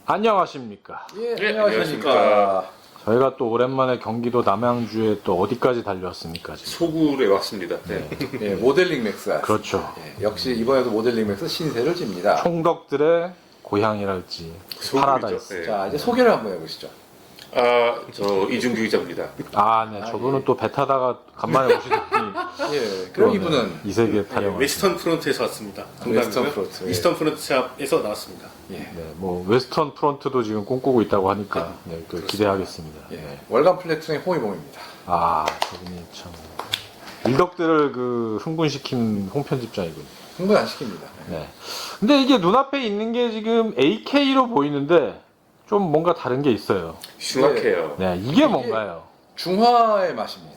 안녕하십니까. 예, 네, 안녕하십니까. 저희가 또 오랜만에 경기도 남양주에 또 어디까지 달려왔습니까 지금? 소굴에 왔습니다. 네. 예, 모델링 맥스. 그렇죠. 예, 역시 이번에도 모델링 맥스 신세를 집니다. 총덕들의 고향이랄지 파라다이스. 네. 자, 이제 소개를 한번 해보시죠. 저 이중규 기자입니다. 아, 네. 저분은 또 배 타다가 간만에 오시더니 예, 그럼 이분은 이 세계 네, 타령. 웨스턴 프론트에서 왔습니다. 웨스턴 농담이고요. 프론트, 예. 이스턴 프론트샵에서 나왔습니다. 예, 네, 뭐 웨스턴 프론트도 지금 꿈꾸고 있다고 하니까 네, 또 기대하겠습니다. 예, 네. 월간 플래툰의 홍의봉입니다. 아, 저분이 참 일덕들을 그 흥분시킨 홍편집장이군. 흥분 안 시킵니다. 네. 근데 이게 눈앞에 있는 게 지금 AK로 보이는데 좀 뭔가 다른 게 있어요. 흉악해요. 네, 이게 뭔가요? 중화의 맛입니다.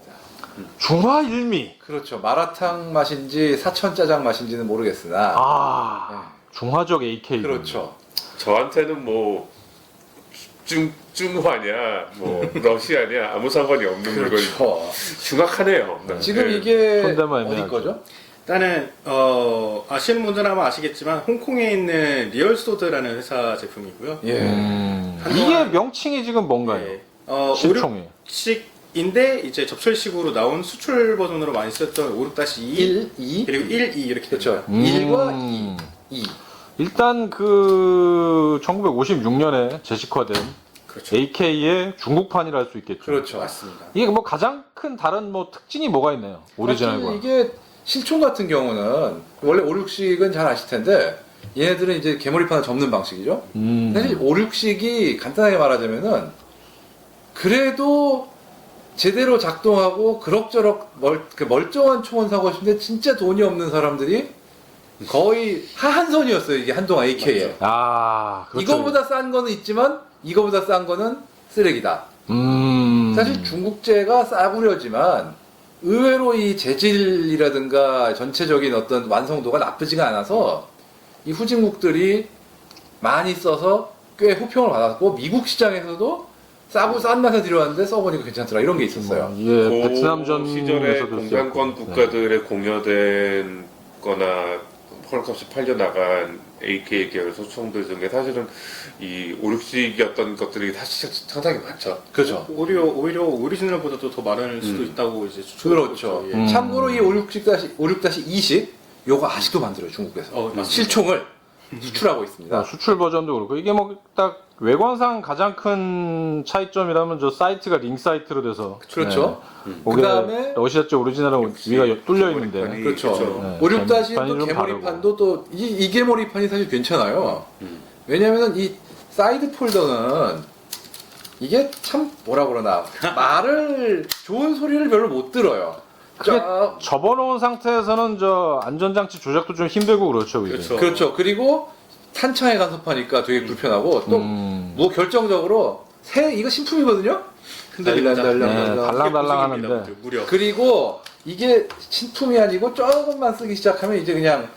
중화일미. 그렇죠. 마라탕 맛인지 사천 짜장 맛인지는 모르겠으나. 아, 중화적 AK. 그렇죠. 저한테는 뭐 중화냐, 뭐 러시아냐 아무 상관이 없는 물건. 그렇죠. 흉악하네요. 지금 네. 이게 손대만 어디 애매하죠. 거죠? 일단은 아시는 분들은 아마 아시겠지만 홍콩에 있는 리얼소드라는 회사 제품이고요. 예. 이게 명칭이 지금 뭔가요? 네, 실총이. 56식인데 이제 접철식으로 나온 수출 버전으로 많이 쓰였던 56-2 1, 2, 그리고 1, 2 이렇게 그렇죠. 됩니다. 1과 2. 일단 그 1956년에 제식화된 그렇죠. AK의 중국판이라 할 수 있겠죠. 그렇죠. 맞습니다. 이게 뭐 가장 큰 다른 뭐 특징이 뭐가 있나요? 오리지널과. 사실 이게 실총 같은 경우는 원래 5, 6식은 잘 아실 텐데 얘네들은 이제 개머리판을 접는 방식이죠. 사실 5, 6식이 간단하게 말하자면은 그래도 제대로 작동하고 그럭저럭 멀쩡한 총은 사고 싶은데 진짜 돈이 없는 사람들이 거의 하한선이었어요. 이게 한동안 AK에. 아, 그렇죠. 이거보다 싼 거는 있지만 이거보다 싼 거는 쓰레기다. 사실 중국제가 싸구려지만 의외로 이 재질이라든가 전체적인 어떤 완성도가 나쁘지가 않아서 이 후진국들이 많이 써서 꽤 호평을 받았고 미국 시장에서도 싸고 싼 맛에 들여왔는데 써보니까 괜찮더라 이런 게 있었어요. 예, 그 베트남전 시절에 공산권 국가들의 공여된 거나 헐값이 팔려나간 AK 계열 소총들 중에 사실은 이 5, 6식이었던 것들이 사실 상당히 많죠. 그렇죠. 오히려 오리지널보다도 더 많을 수도 있다고 이제 그렇죠. 예. 참고로 이 56-2식 요거 아직도 만들어요 중국에서. 맞습니다. 실총을 수출하고 있습니다. 수출 버전도 그렇고 이게 뭐 딱 외관상 가장 큰 차이점이라면 저 사이트가 링 사이트로 돼서 그렇죠. 그게 그다음에 러시아제 오리지널은 역시 위가 뚫려 있는데 개머리판이 그렇죠. 그렇죠. 56-도 개머리판이 좀 개머리판도 또 이 개머리판이 사실 괜찮아요. 왜냐면은 이 사이드 폴더는 이게 참 뭐라 그러나 말을 좋은 소리를 별로 못 들어요. 그게 쫙- 접어놓은 상태에서는 저 안전장치 조작도 좀 힘들고 그렇죠. 이게. 그렇죠. 그렇죠. 그리고 탄창에 간섭하니까 되게 불편하고 또 뭐 결정적으로 이거 신품이거든요. 달랑달랑 하는데. 무려 그리고 이게 신품이 아니고 조금만 쓰기 시작하면 이제 그냥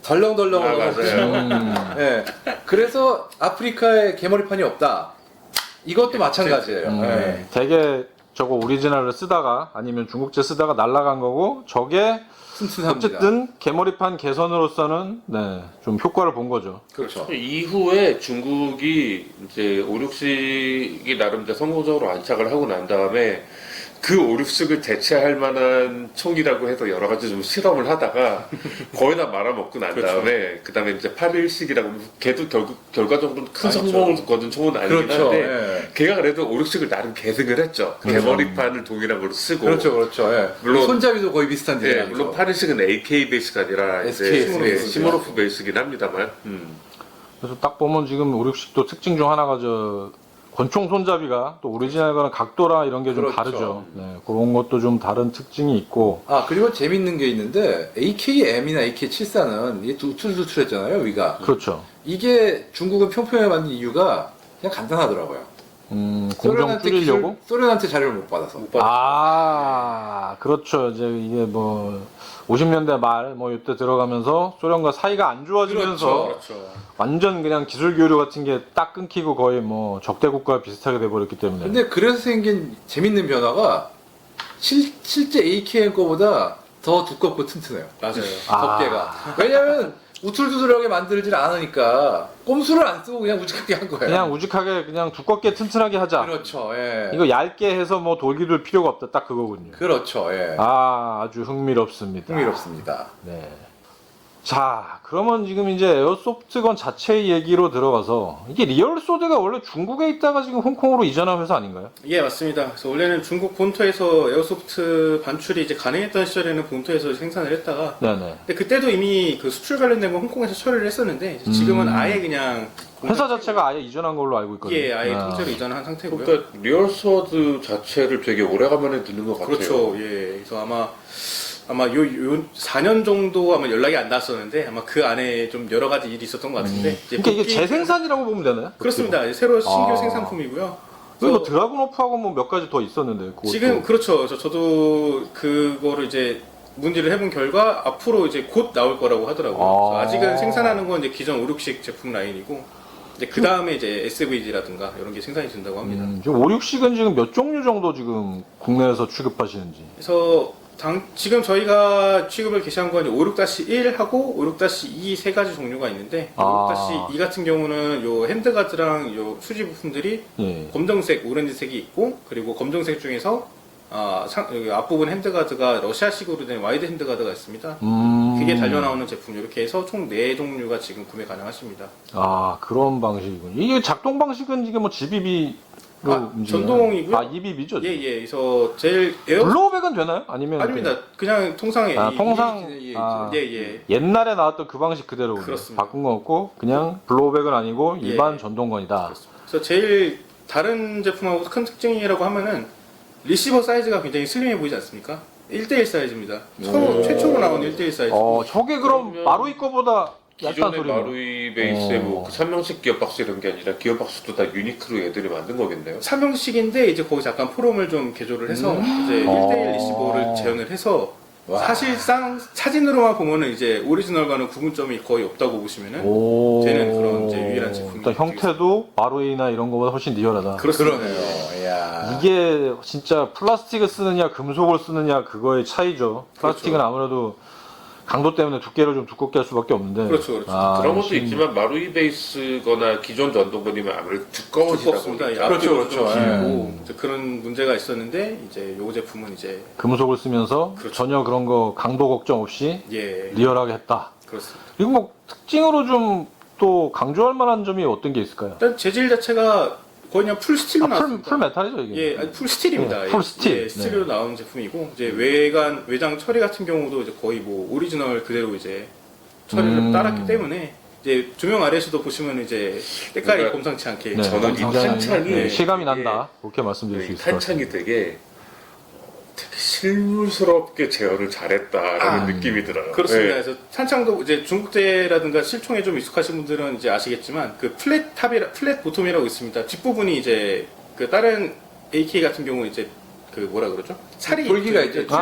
덜렁덜렁 맞아요. 예. 그래서 아프리카에 개머리판이 없다. 이것도 마찬가지예요. 예. 되게 저거 오리지널을 쓰다가 아니면 중국제 쓰다가 날라간 거고 저게 튼튼합니다. 어쨌든 개머리판 개선으로서는 네, 좀 효과를 본 거죠. 그렇죠. 이후에 중국이 이제 5, 6식이 나름 이제 성공적으로 안착을 하고 난 다음에 그 5, 6식을 대체할 만한 총이라고 해서 여러 가지 좀 실험을 하다가 거의 다 말아먹고 난 다음에 그 다음에 이제 8.1식이라고 걔도 결과적으로는 큰 성공을 거둔 총은 아니긴 그렇죠. 한데 예. 걔가 그래도 5, 6식을 나름 계승을 했죠. 개머리판을 동일한 걸로 쓰고 그렇죠, 그렇죠. 예. 물론- 손잡이도 거의 비슷한 예, 디자인이죠. 물론 8.1식은 AK 베이스가 아니라 SKS 이제 베이스죠. 시모로프 베이스긴 합니다만 그래서 딱 보면 지금 5, 6식도 특징 중 하나가 저 권총 손잡이가 또 오리지널과는 각도라 이런 게 좀 그렇죠. 다르죠. 네, 그런 것도 좀 다른 특징이 있고. 아, 그리고 재밌는 게 있는데, AKM이나 AK74는 이게 우툴투툴했잖아요, 위가. 그렇죠. 이게 중국은 평평하게 만든 이유가 그냥 간단하더라고요. 공정 줄이려고? 소련한테 자료를 못 받아서. 그렇죠. 이제 이게 뭐 50년대 말 뭐 이때 들어가면서 소련과 사이가 안 좋아지면서 그렇죠. 완전 그냥 기술 교류 같은 게 딱 끊기고 거의 뭐 적대 국가와 비슷하게 돼 버렸기 때문에. 근데 그래서 생긴 재밌는 변화가 실제 AKM 거보다 더 두껍고 튼튼해요. 맞아요. 덮개가. 왜냐면 우툴투툴하게 만들질 않으니까 꼼수를 안 쓰고 그냥 우직하게 한 거예요. 그냥 우직하게 그냥 두껍게 튼튼하게 하자. 그렇죠. 예. 이거 얇게 해서 뭐 돌기둘 필요가 없다. 딱 그거군요. 그렇죠. 예. 아주 흥미롭습니다. 흥미롭습니다. 네. 자, 그러면 지금 이제 에어소프트건 자체의 얘기로 들어가서 이게 리얼소드가 원래 중국에 있다가 지금 홍콩으로 이전한 회사 아닌가요? 예, 맞습니다. 그래서 원래는 중국 본토에서 에어소프트 반출이 이제 가능했던 시절에는 본토에서 생산을 했다가, 네네. 근데 그때도 이미 그 수출 관련된 건 홍콩에서 처리를 했었는데, 지금은 아예 그냥 회사 자체가 아예 이전한 걸로 알고 있거든요. 예, 아예 아. 통째로 이전한 상태고요. 그러니까 리얼소드 자체를 되게 오래간만에 듣는 것 같아요. 그렇죠. 예. 그래서 아마 요 4년 정도 아마 연락이 안 닿았었는데 아마 그 안에 좀 여러 가지 일이 있었던 것 같은데. 이제 그러니까 이게 복귀- 재생산이라고 보면 되나요? 그렇습니다. 이제 새로 신규 아. 생산품이고요. 그리고 그래서 드라군오프하고 뭐 몇 가지 더 있었는데 그것도. 지금 그렇죠. 저도 그거를 이제 문의를 해본 결과 앞으로 이제 곧 나올 거라고 하더라고요. 아. 그래서 아직은 생산하는 건 이제 기존 5, 6식 제품 라인이고 이제 그 다음에 이제 SVG라든가 이런 게 생산이 된다고 합니다. 지금 5, 6식은 지금 몇 종류 정도 지금 국내에서 취급하시는지. 그래서 지금 저희가 취급을 개시한 건 56-1하고 56-2 세 가지 종류가 있는데 아. 56-2 같은 경우는 요 핸드가드랑 요 수지 부품들이 예. 검정색, 오렌지색이 있고 그리고 검정색 중에서 여기 앞부분 핸드가드가 러시아식으로 된 와이드 핸드가드가 있습니다. 그게 달려 나오는 제품 이렇게 해서 총 4종류가 지금 구매 가능하십니다. 그런 방식이군요. 이게 작동 방식은 이게 뭐 GBB로 전동이고요. EBB죠. 예, 예. 그래서 제일 블로우백은 되나요? 아니면 아닙니다. 그냥 통상의 통상 예, 예. 옛날에 나왔던 그 방식 그대로 그렇습니다. 바꾼 거 없고 그냥 블로우백은 아니고 예. 일반 전동건이다. 그래서 제일 다른 제품하고 큰 특징이라고 하면은 리시버 사이즈가 굉장히 슬림해 보이지 않습니까? 1대1 사이즈입니다. 최초로 나온 1대1 사이즈. 저게 그럼 그러면 마루이 거보다 얇다는 기존의 소리네요. 마루이 베이스에 뭐그 3명식 기어박스 이런 게 아니라 기어박스도 다 유니크로 애들이 만든 거겠네요. 3형식인데 이제 거기서 약간 포럼을 좀 개조를 해서 이제 1대1 리시버를 재현을 해서 와. 사실상 사진으로만 보면은 이제 오리지널과는 구분점이 거의 없다고 보시면은 오. 되는 그런 이제 유일한 제품이 일단 형태도 마루이나 이런 거보다 훨씬 리얼하다. 그렇습니다. 그러네요. 이야. 이게 진짜 플라스틱을 쓰느냐 금속을 쓰느냐 그거의 차이죠. 플라스틱은 아무래도 강도 때문에 두께를 좀 두껍게 할 수밖에 없는데. 그렇죠. 그런 것도 있지만 마루이 베이스거나 기존 전동건이면 아무래도 두꺼워지다 두껍습니다. 보니까 그렇죠, 앞쪽으로 좀 그렇죠. 길고 이제 그런 문제가 있었는데 이제 요 제품은 이제 금속을 쓰면서 그렇죠. 전혀 그런 거 강도 걱정 없이 예 리얼하게 했다. 그렇습니다. 그리고 뭐 특징으로 좀 또 강조할 만한 점이 어떤 게 있을까요? 일단 재질 자체가 거의 그냥 풀 스틸로 나왔습니다. 풀 메탈이죠 이게. 예, 아니, 풀 스틸입니다. 풀 스틸. 예, 스틸로 나온 제품이고 이제 외장 처리 같은 경우도 이제 거의 뭐 오리지널 그대로 이제 처리를 따랐기 때문에 이제 조명 아래에서도 보시면 이제 때깔이 그러니까 범상치 않게 네, 저는 이 굉장히, 탄창이 네, 실감이 되게- 난다. 그렇게 말씀드릴 수 이 있을 것 같아요. 탄창이 되게 실물스럽게 재현을 잘했다라는 느낌이 들어요. 그렇습니다. 네. 그래서 탄창도 이제 중국제라든가 실총에 좀 익숙하신 분들은 이제 아시겠지만 그 플랫 보톰이라고 있습니다. 뒷부분이 이제 그 다른 AK 같은 경우는 이제 그 뭐라 그러죠? 살이 돌기가 이제 있죠.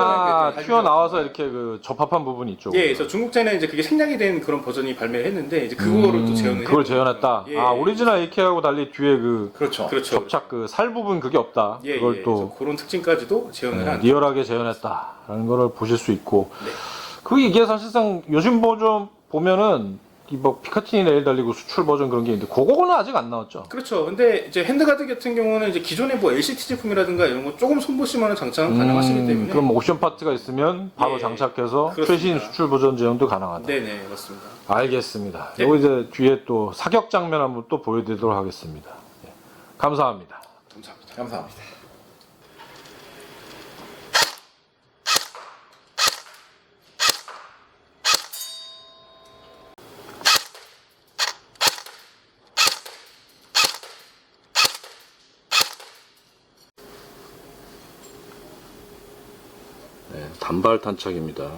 튀어나와서 이렇게 그 접합한 부분이 있죠. 예, 그래서 중국제는 이제 그게 생략이 된 그런 버전이 발매를 했는데 이제 그거를 또 재현을 그걸 했거든요. 재현했다. 예, 오리지널 AK하고 달리 뒤에 그 그렇죠. 그렇죠. 접착 그 살 부분 그게 없다. 예, 그걸 예. 또 그래서 그런 특징까지도 재현을 한. 리얼하게 재현했다라는 거를 보실 수 있고. 네. 그 이게 사실상 요즘 버전 보면은 이 뭐 피카티니 레일 달리고 수출 버전 그런 게 있는데 그거는 아직 안 나왔죠. 그렇죠. 근데 이제 핸드가드 같은 경우는 이제 기존의 뭐 LCT 제품이라든가 이런 거 조금 손보시면 장착은 가능하시기 때문에. 그럼 옵션 파트가 있으면 바로 예, 장착해서 그렇습니다. 최신 수출 버전 제형도 가능하다. 네네, 그렇습니다. 알겠습니다. 네. 요거 이제 뒤에 또 사격 장면 한번 또 보여드리도록 하겠습니다. 네. 감사합니다. 감사합니다. 감사합니다. 단발 탄창입니다.